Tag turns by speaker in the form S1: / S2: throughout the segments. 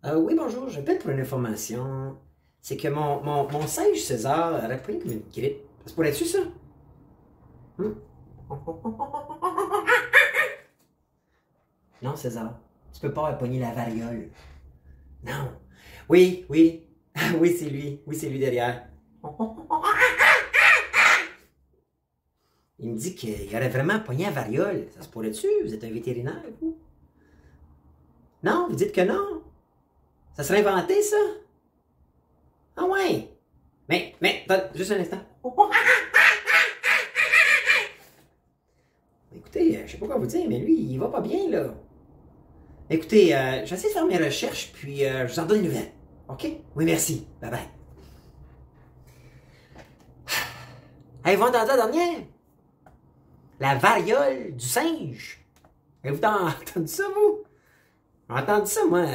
S1: Oui, bonjour, j'appelle pour une information. C'est que mon singe César aurait pris comme une grippe. Ça pourrait être ça? Hmm? Non, César, tu peux pas pogner la variole. Non. Oui, oui. Oui, c'est lui. Oui, c'est lui derrière. Il me dit qu'il aurait vraiment pogné la variole. Ça se pourrait-tu? Vous êtes un vétérinaire, vous? Non, vous dites que non? Ça serait inventé, ça? Ah ouais! Attends, juste un instant. Écoutez, je sais pas quoi vous dire, mais lui, il va pas bien, là. Écoutez, j'essaie de faire mes recherches, puis je vous en donne une nouvelle. OK? Oui, merci. Bye bye. Hey, vous entendez la dernière? La variole du singe. Avez-vous entendu ça, vous? J'ai entendu ça, moi.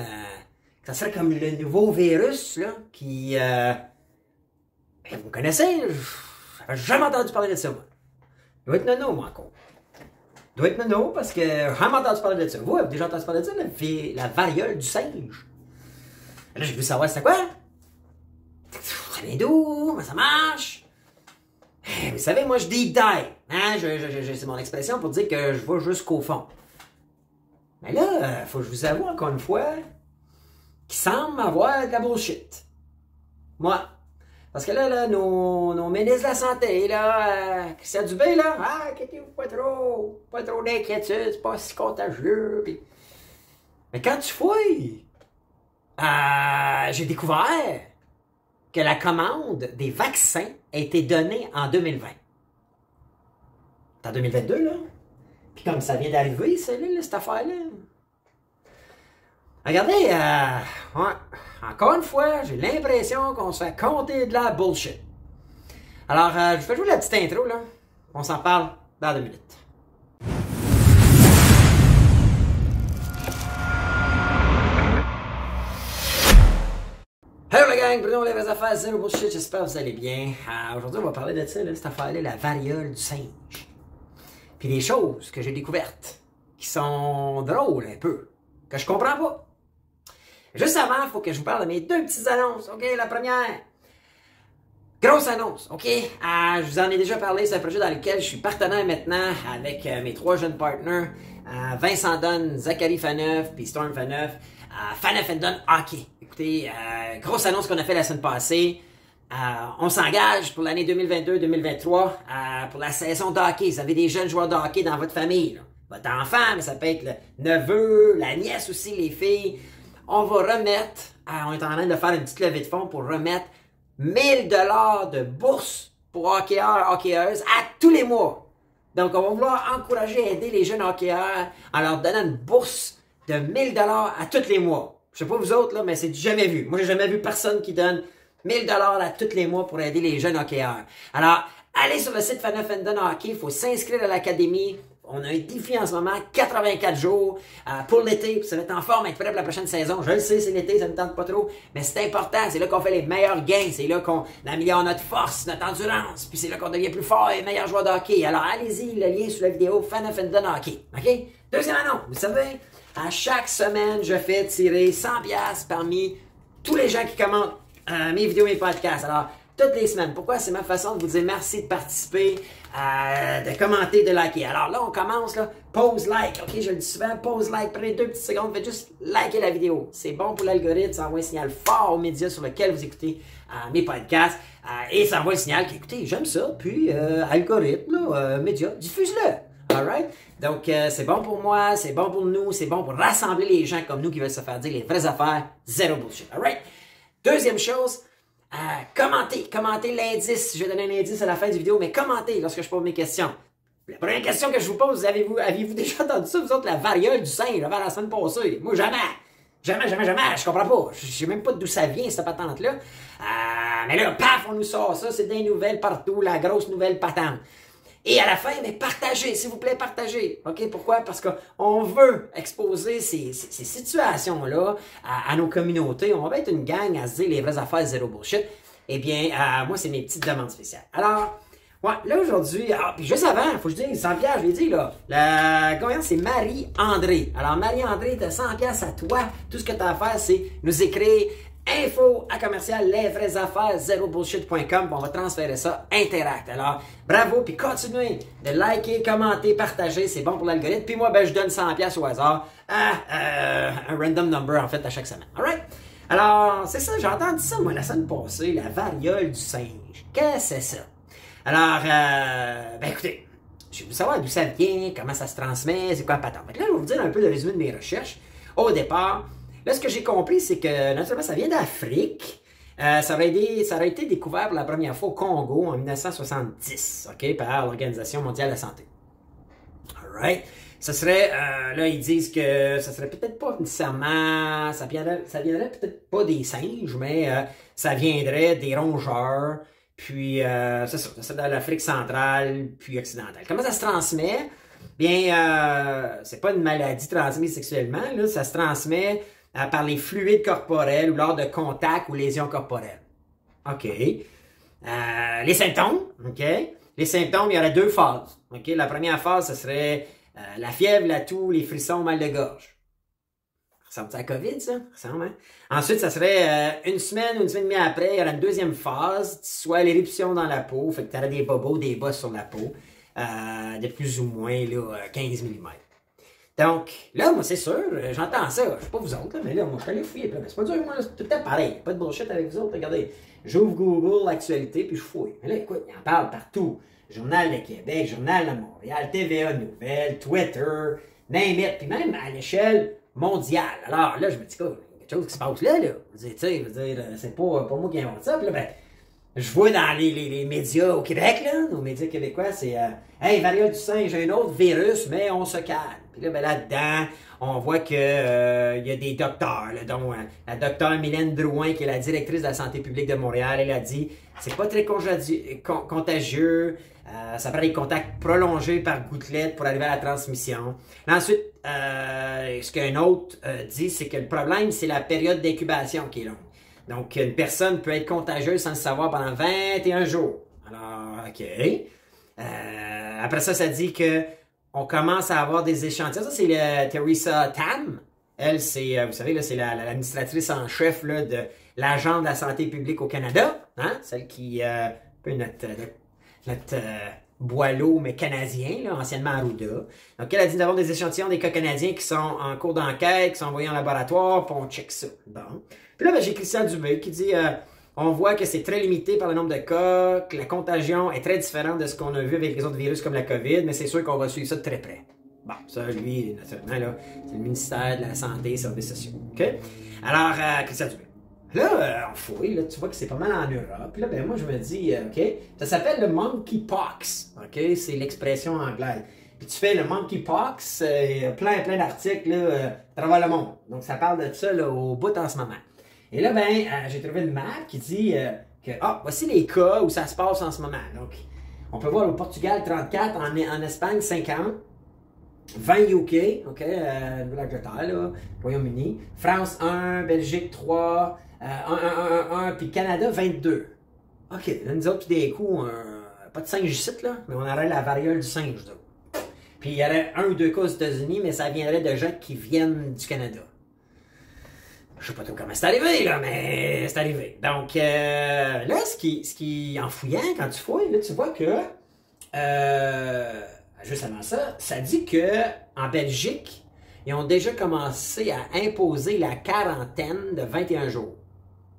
S1: Que ça serait comme le nouveau virus, là, qui... vous connaissez? J'avais jamais entendu parler de ça, moi. Il doit être nono, moi, encore. Il doit être nono, parce que j'ai jamais entendu parler de ça. Vous avez déjà entendu parler de ça, la variole du singe? Là, j'ai voulu savoir c'était quoi. Ça vient d'où? Comment ça marche? Vous savez, moi, je deep dive. Hein? C'est mon expression pour dire que je vais jusqu'au fond. Mais là, faut que je vous avoue encore une fois qu'il semble avoir de la bullshit. Moi. Parce que là, nos ministres de la Santé, là, Christian Dubé, là, inquiétez-vous pas trop d'inquiétude, c'est pas si contagieux. Pis... Mais quand tu fouilles, j'ai découvert que la commande des vaccins a été donnée en 2020. C'est en 2022, là. Puis comme ça vient d'arriver, cette affaire-là. Regardez, encore une fois, j'ai l'impression qu'on se fait compter de la bullshit. Alors, je vais jouer la petite intro, là. On s'en parle dans 2 minutes. Hello la gang, Bruno, les vraies affaires, zéro bullshit, j'espère que vous allez bien. Aujourd'hui, on va parler de ça, là, cette affaire-là, la variole du singe. Puis des choses que j'ai découvertes, qui sont drôles un peu, que je comprends pas. Juste avant, il faut que je vous parle de mes 2 petites annonces. OK, la première, grosse annonce. OK, je vous en ai déjà parlé. C'est un projet dans lequel je suis partenaire maintenant avec mes 3 jeunes partners. Vincent Dunn, Zachary Faneuf, puis Storm Faneuf. Faneuf and Dunn Hockey. Écoutez, grosse annonce qu'on a fait la semaine passée. On s'engage pour l'année 2022-2023 pour la saison de hockey. Vous avez des jeunes joueurs de hockey dans votre famille. Là. Votre enfant, mais ça peut être le neveu, la nièce aussi, les filles. On va remettre, on est en train de faire une petite levée de fonds pour remettre 1000 $ de bourse pour hockeyeurs, hockeyeuses à tous les mois. Donc, on va vouloir encourager et aider les jeunes hockeyeurs en leur donnant une bourse de 1000 $ à tous les mois. Je sais pas vous autres, là, mais c'est du jamais vu. Moi, j'ai jamais vu personne qui donne 1000 $ à tous les mois pour aider les jeunes hockeyeurs. Alors, allez sur le site Faneuf and Dunn Hockey, il faut s'inscrire à l'académie. On a un défi en ce moment, 84 jours pour l'été, pour se mettre en forme, être prêt pour la prochaine saison. Je le sais, c'est l'été, ça ne me tente pas trop, mais c'est important. C'est là qu'on fait les meilleurs gains, c'est là qu'on améliore notre force, notre endurance, puis c'est là qu'on devient plus fort et meilleur joueur de hockey. Alors allez-y, le lien sous la vidéo, Faneuf and Dunn Hockey. OK? Deuxième annonce, vous savez, à chaque semaine, je fais tirer 100$ parmi tous les gens qui commentent mes vidéos, mes podcasts. Alors, toutes les semaines. Pourquoi? C'est ma façon de vous dire merci de participer, de commenter, de liker. Alors là, on commence, là, pause like. OK, je le dis souvent, pause like. Prenez 2 petites secondes, faites juste liker la vidéo. C'est bon pour l'algorithme, ça envoie un signal fort aux médias sur lesquels vous écoutez mes podcasts. Et ça envoie le signal qu'écoutez, j'aime ça. Puis, algorithme, là, médias, diffuse-le. Alright? Donc, c'est bon pour moi, c'est bon pour nous, c'est bon pour rassembler les gens comme nous qui veulent se faire dire les vraies affaires, zéro bullshit. Alright? Deuxième chose, commentez l'indice. Je vais donner un indice à la fin du vidéo, mais commentez lorsque je pose mes questions. La première question que je vous pose, aviez-vous déjà entendu ça, vous autres, la variole du singe, avant la semaine passée? Moi, jamais. Jamais, je comprends pas. Je sais même pas d'où ça vient, cette patente-là. Mais là, paf, on nous sort ça, c'est des nouvelles partout, la grosse nouvelle patente. Et à la fin, mais partagez, s'il vous plaît, partagez. OK? Pourquoi? Parce qu'on veut exposer ces situations-là à nos communautés. On va être une gang à se dire les vraies affaires, zéro bullshit. Eh bien, moi, c'est mes petites demandes spéciales. Alors, Ouais, là aujourd'hui, puis juste avant, faut que je dise, 100 piastres, je l'ai dit, là, combien c'est Marie-André. Alors, Marie-André, t'as 100 piastres à toi. Tout ce que t'as à faire, c'est nous écrire info@lesvraiesaffaires zerobullshit.com, on va transférer ça Interact. Alors, bravo, puis continuez de liker, commenter, partager, c'est bon pour l'algorithme. Puis moi, ben, je donne 100 piastres au hasard à un random number, en fait, à chaque semaine. Alright? Alors, c'est ça, j'ai entendu ça, moi, la semaine passée, la variole du singe. Qu'est-ce que c'est ça? Alors, ben écoutez, je veux savoir d'où ça vient, comment ça se transmet, c'est quoi la patente. Donc là, je vais vous dire un peu le résumé de mes recherches. Au départ, là, ce que j'ai compris, c'est que, naturellement, ça vient d'Afrique. Ça aurait été découvert pour la première fois au Congo en 1970, OK, par l'Organisation mondiale de la santé. Alright? Ça serait, là, ils disent que ça serait peut-être pas nécessairement, ça viendrait peut-être pas des singes, mais ça viendrait des rongeurs, puis c'est ça, c'est dans l'Afrique centrale, puis occidentale. Comment ça se transmet? Bien, c'est pas une maladie transmise sexuellement, là, ça se transmet par les fluides corporels ou lors de contacts ou lésions corporelles. OK. Les symptômes, OK. Les symptômes, il y aurait deux phases. OK. La première phase, ce serait la fièvre, la toux, les frissons, mal de gorge. Ressemble-tu à la COVID, ça? Ressemble, hein? Ensuite, ça serait une semaine ou une semaine et demie après, il y aurait une deuxième phase, soit l'éruption dans la peau, fait que tu aurais des bobos, des bosses sur la peau, de plus ou moins là, 15 mm. Donc, là, moi, c'est sûr, j'entends ça. Je sais pas vous autres, là, mais là, moi, je suis allé fouiller. Mais c'est pas dur, moi, c'est tout le temps pareil. Pas de bullshit avec vous autres. Regardez, j'ouvre Google, l'actualité, puis je fouille. Mais là, écoute, il en parle partout. Journal de Québec, Journal de Montréal, TVA Nouvelles, Twitter, name it, puis même à l'échelle mondiale. Alors là, je me dis, quoi, il y a quelque chose qui se passe là. Je veux dire, c'est pas moi qui invente ça. Puis là, ben, je vois dans les médias au Québec, là, nos médias québécois, c'est hey, variole du singe, j'ai un autre virus, mais on se calme. Puis là, ben, là-dedans, on voit que y a des docteurs, là, dont la docteure Mylène Drouin, qui est la directrice de la santé publique de Montréal, elle a dit c'est pas très contagieux, ça prend des contacts prolongés par gouttelette pour arriver à la transmission. Ensuite, ce qu'un autre dit, c'est que le problème, c'est la période d'incubation qui est longue. Donc, une personne peut être contagieuse sans le savoir pendant 21 jours. Alors, OK. Après ça, ça dit que on commence à avoir des échantillons. Ça, c'est Theresa Tam. Elle, c'est, vous savez, là, c'est l'administratrice en chef là, de l'Agence de la santé publique au Canada. Hein? Celle qui, un peu notre Boileau, mais canadien, là, anciennement Arruda. Donc, elle a dit d'avoir des échantillons des cas canadiens qui sont en cours d'enquête, qui sont envoyés en laboratoire, puis on check ça. Bon. Puis là, ben, j'ai Christian Dubé qui dit on voit que c'est très limité par le nombre de cas, que la contagion est très différente de ce qu'on a vu avec les autres virus comme la COVID, mais c'est sûr qu'on va suivre ça de très près. Bon, ça, lui, naturellement, là, c'est le ministère de la Santé et Services sociaux. OK? Alors, Christian Dubé. Là, on fouille, là, tu vois que c'est pas mal en Europe. Puis là, ben, moi, je me dis, OK, ça s'appelle le monkeypox. OK? C'est l'expression anglaise. Puis tu fais le monkeypox, plein d'articles là, à travers le monde. Donc, ça parle de ça là, au bout en ce moment. Et là, ben, j'ai trouvé une map qui dit que, voici les cas où ça se passe en ce moment. Donc, on peut voir au Portugal 34, en Espagne 50, 20 UK, OK, Nouvelle-Angleterre, là, Royaume-Uni, France 1, Belgique 3, 1, puis Canada 22. OK, là, nous autres, puis des coups, pas de singe ici, là, mais on aurait la variole du singe, là. Puis il y aurait 1 ou 2 cas aux États-Unis, mais ça viendrait de gens qui viennent du Canada. Je sais pas trop comment c'est arrivé, là, mais c'est arrivé. Donc, là, ce qui, en fouillant, quand tu fouilles, là, tu vois que, juste avant ça, ça dit que en Belgique, ils ont déjà commencé à imposer la quarantaine de 21 jours.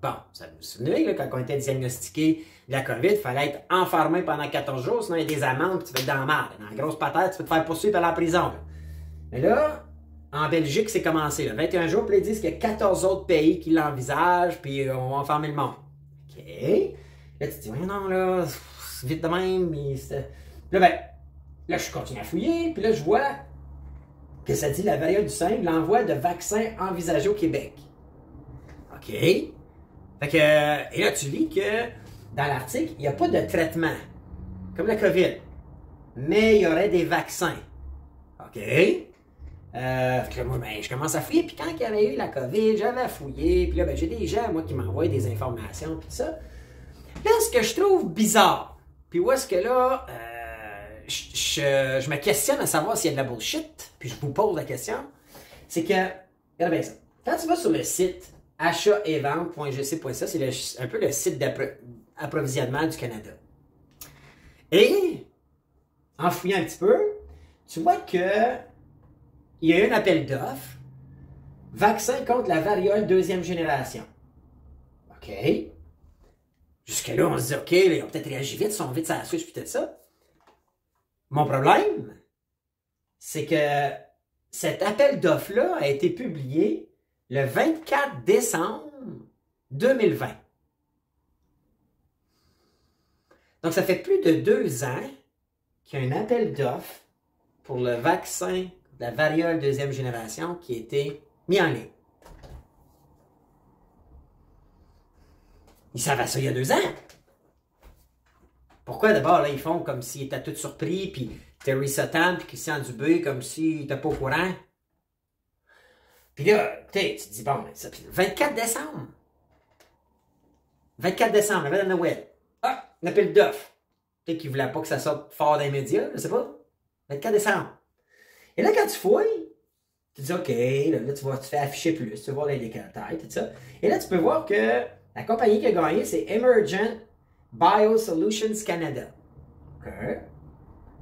S1: Bon, ça vous souvenez, là, quand on était diagnostiqué de la COVID, il fallait être enfermé pendant 14 jours, sinon il y a des amendes, puis tu vas être dans la merde. Dans la grosse patate, tu peux te faire poursuivre par la prison. Là. Mais là, en Belgique, c'est commencé. Là, 21 jours, puis ils disent qu'il y a 14 autres pays qui l'envisagent, puis on va enfermer le monde. OK. Là, tu te dis, ouais, non, là, c'est vite de même. Là, ben, là, je continue à fouiller, puis là, je vois que ça dit la variole du singe, l'envoi de vaccins envisagés au Québec. OK. Fait que, et là, tu lis que dans l'article, il n'y a pas de traitement, comme la COVID, mais il y aurait des vaccins. OK. Fait que là, moi, ben, je commence à fouiller, puis quand il y avait eu la COVID, j'avais fouillé, puis là, ben, j'ai des gens, moi, qui m'envoient des informations, puis ça. Là, ce que je trouve bizarre, Puis où est-ce que là, je me questionne à savoir s'il y a de la bullshit, puis je vous pose la question, c'est que, regardez bien ça, quand tu vas sur le site achat-et-vente.gc.ca, c'est un peu le site d'approvisionnement du Canada. Et, en fouillant un petit peu, tu vois que il y a eu un appel d'offres, vaccin contre la variole deuxième génération. OK. Jusque-là, on se dit, OK, là, ils ont peut-être réagi vite, ils sont vite sur la switch, puis tout ça. Mon problème, c'est que cet appel d'offres-là a été publié le 24 décembre 2020. Donc, ça fait plus de 2 ans qu'il y a un appel d'offres pour le vaccin de la variole deuxième génération qui a été mis en ligne. Ils savaient ça il y a 2 ans. Pourquoi d'abord, là, ils font comme s'ils étaient tous surpris, puis Terry Sutton, puis Christian Dubé, comme s'ils n'étaient pas au courant? Puis là, tu te dis, bon, ça, 24 décembre. 24 décembre, la veille de Noël. Ah, un appel d'offres. Peut-être qu'ils ne voulaient pas que ça sorte fort dans les médias, je sais pas. 24 décembre. Et là, quand tu fouilles, tu te dis, OK, là tu fais afficher plus, tu vas voir les décaltages, tout ça. Et là, tu peux voir que la compagnie qui a gagné, c'est Emergent Biosolutions Canada. OK.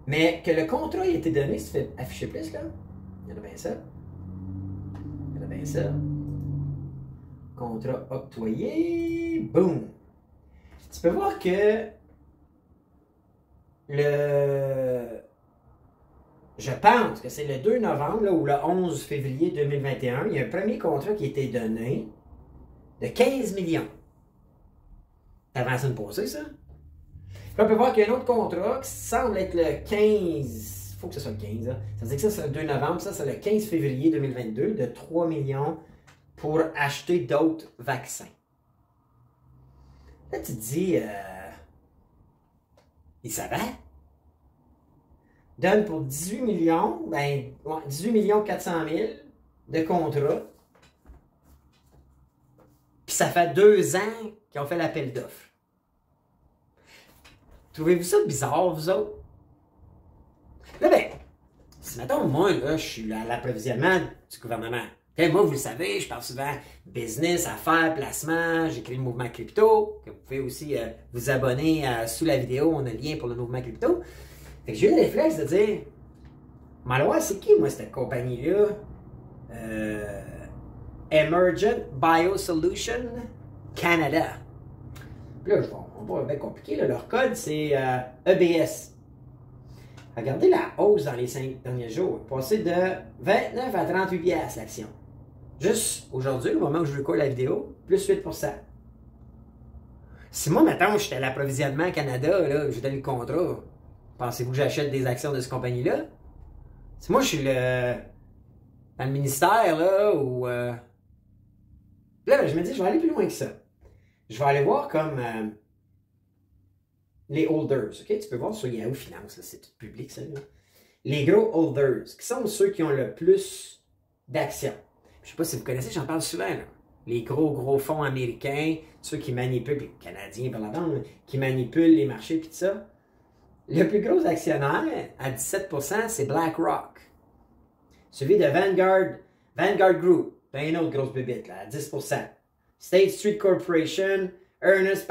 S1: Mais que le contrat a été donné, si tu fais afficher plus, là, il y en a bien ça. Il y en a bien ça. Contrat octroyé. Boom. Tu peux voir que je pense que c'est le 2 novembre là, ou le 11 février 2021, il y a un premier contrat qui a été donné de 15 millions. T'avais ça de passer, ça? Puis on peut voir qu'il y a un autre contrat qui semble être le 15. Il faut que ce soit le 15. Hein? Ça veut dire que ça, c'est le 2 novembre. Ça, c'est le 15 février 2022 de 3 millions pour acheter d'autres vaccins. Là, tu te dis, ils savaient? Donne pour 18 millions, ben, 18 millions 400 000 de contrats. Puis ça fait 2 ans qu'ils ont fait l'appel d'offres. Trouvez-vous ça bizarre, vous autres? Là, ben, si mettons, moi, là, je suis à l'approvisionnement du gouvernement. Okay, moi, vous le savez, je parle souvent business, affaires, placement, j'écris le mouvement crypto, que vous pouvez aussi vous abonner sous la vidéo, on a le lien pour le mouvement crypto. Fait que j'ai eu le réflexe de dire, Malois, c'est qui, moi, cette compagnie-là? Emergent Biosolutions Canada. Puis là, on va bien compliqué, là. Leur code, c'est EBS. Regardez la hausse dans les 5 derniers jours. Passé de 29 à 38 piastres l'action. Juste aujourd'hui, au moment où je record la vidéo, plus 8%. Si moi, maintenant, j'étais à l'approvisionnement Canada, là, j'ai donné le contrat, pensez-vous que j'achète des actions de cette compagnie-là? Si moi, je suis dans le ministère, là, ou... Là, je me dis, je vais aller plus loin que ça. Je vais aller voir comme les holders. Okay? Tu peux voir sur Yahoo Finance, c'est tout public, ça. Là. Les gros holders, qui sont ceux qui ont le plus d'actions. Je ne sais pas si vous connaissez, j'en parle souvent. Là. Les gros fonds américains, ceux qui manipulent, les Canadiens par la bande, qui manipulent les marchés et tout ça. Le plus gros actionnaire, à 17%, c'est BlackRock. Suivi de Vanguard Group, ben une autre grosse bébête, là, à 10%. State Street Corporation, Ernest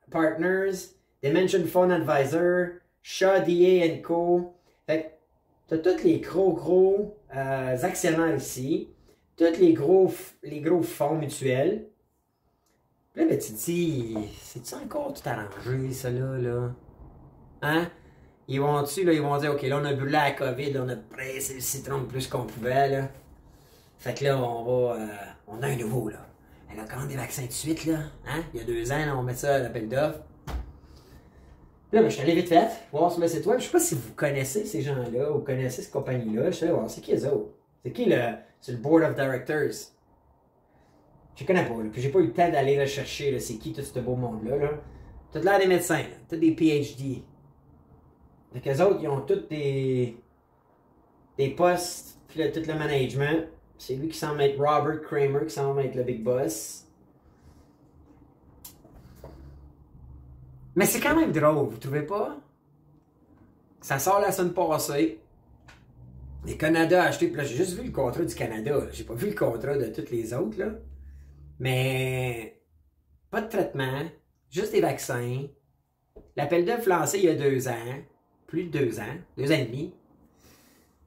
S1: Partners, Dimension Fund Advisor, Shaw D.A. Co. Fait que tu as tous les gros actionnaires ici, tous les gros fonds mutuels. Puis là, ben, tu te dis, c'est-tu encore tout arrangé, ça là? Hein? Ils vont dire, OK, là, on a bu la COVID, on a pressé le citron le plus qu'on pouvait, là. Fait que là, on a un nouveau, là. Elle a commandé des vaccins tout de suite, là. Hein? Il y a 2 ans, là, on met ça à l'appel d'offres. Là, ben, je suis allé vite fait, voir sur le site web. Je sais pas si vous connaissez ces gens-là, ou connaissez cette compagnie-là. Je suis allé voir, c'est qui les autres? C'est qui c'est le Board of Directors? Je connais pas, là. Puis j'ai pas eu le temps d'aller le chercher, là. C'est qui tout ce beau monde-là, là? Tout l'air des médecins, là. Tous des PhD. Fait qu'eux autres, ils ont tous des postes, puis là, tout le management. C'est lui qui semble être Robert Kramer, qui semble être le big boss. Mais c'est quand même drôle, vous trouvez pas? Ça sort la semaine passée. Le Canada a acheté, puis là j'ai juste vu le contrat du Canada. J'ai pas vu le contrat de tous les autres, là. Mais pas de traitement, juste des vaccins. L'appel d'offres lancé il y a 2 ans, plus de 2 ans, 2 ans et demi.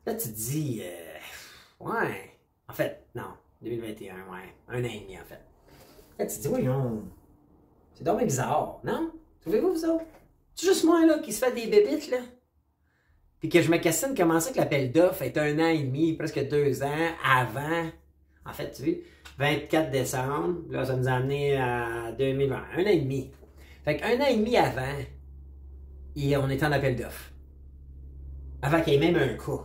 S1: Là tu te dis, ouais, en fait, non, 2021, ouais, 1 an et demi en fait. Là tu te dis, voyons, c'est dommage bizarre, non? Trouvez-vous vous autres? C'est juste moi là qui se fait des bébites là? Puis que je me questionne comment ça que l'appel d'offres est 1 an et demi, presque 2 ans avant. En fait, tu vois, 24 décembre, là, ça nous a amené à 2020, 1 an et demi. Fait qu'un an et demi avant, on était en appel d'offres. Avant qu'il y ait même un cas.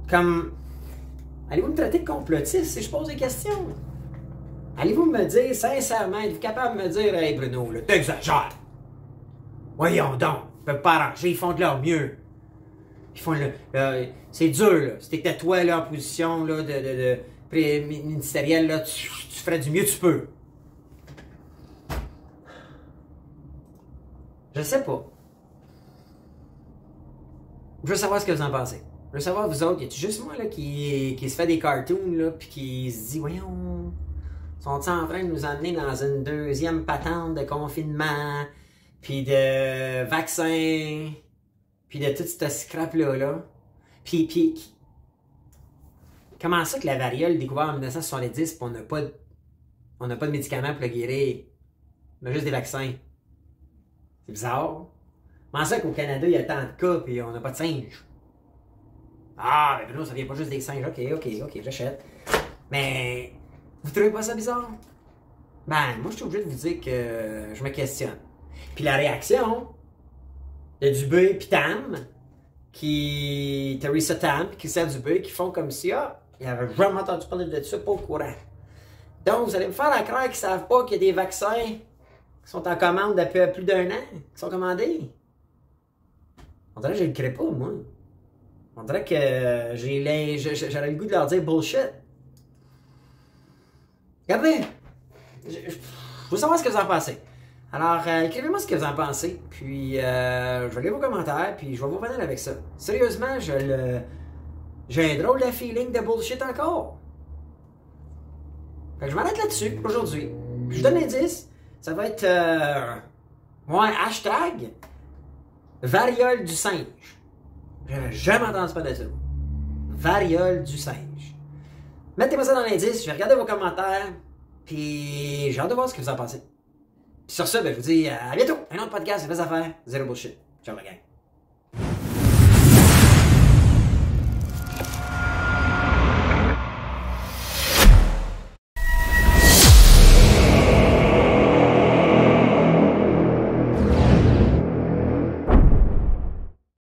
S1: Comme, allez-vous me traiter de complotiste si je pose des questions? Allez-vous me dire, sincèrement, êtes-vous capable de me dire, hey Bruno, là, t'exagères? Voyons donc, ils peuvent pas arranger, ils font de leur mieux. Ils font c'est dur, là. Si t'étais toi, là, en position, là, de ministérielle, là, tu ferais du mieux que tu peux. Je sais pas. Je veux savoir ce que vous en pensez. Je veux savoir, vous autres, y a-tu juste moi, là, qui se fait des cartoons, là, pis qui se dit, voyons, sont-ils en train de nous emmener dans une deuxième patente de confinement, puis de vaccins, puis de tout ce scrap-là, là. Puis, comment ça que la variole découverte en 1970, puis on n'a pas de médicaments pour le guérir? On a juste des vaccins. C'est bizarre. Comment ça qu'au Canada, il y a tant de cas, puis on n'a pas de singes? Ah, mais non, ça vient pas juste des singes. Ok, j'achète. Mais, vous trouvez pas ça bizarre? Ben, moi, je suis obligé de vous dire que je me questionne. Puis la réaction de Dubé puis Tam, Theresa Tam, puis Christian Dubé, qui font comme si, ils n'avaient jamais entendu parler de ça, pas au courant. Donc, vous allez me faire la croire qu'ils ne savent pas qu'il y a des vaccins qui sont en commande depuis plus d'1 an, qui sont commandés. On dirait que je ne le crée pas, moi. On dirait que j'aurais le goût de leur dire bullshit. Regardez, je veux savoir ce que vous en pensez. Alors, écrivez-moi ce que vous en pensez, puis je vais lire vos commentaires, puis je vais vous revenir avec ça. Sérieusement, j'ai un drôle de feeling de bullshit encore. Fait que je m'arrête là-dessus, aujourd'hui. Puis je donne l'indice, ça va être, hashtag variole du singe. J'avais jamais entendu parler de ça. Variole du singe. Mettez-moi ça dans l'indice, je vais regarder vos commentaires, puis j'ai hâte de voir ce que vous en pensez. Puis sur ça, je vous dis à bientôt. Un autre podcast, c'est pas affaire. Zéro bullshit. Ciao la gang.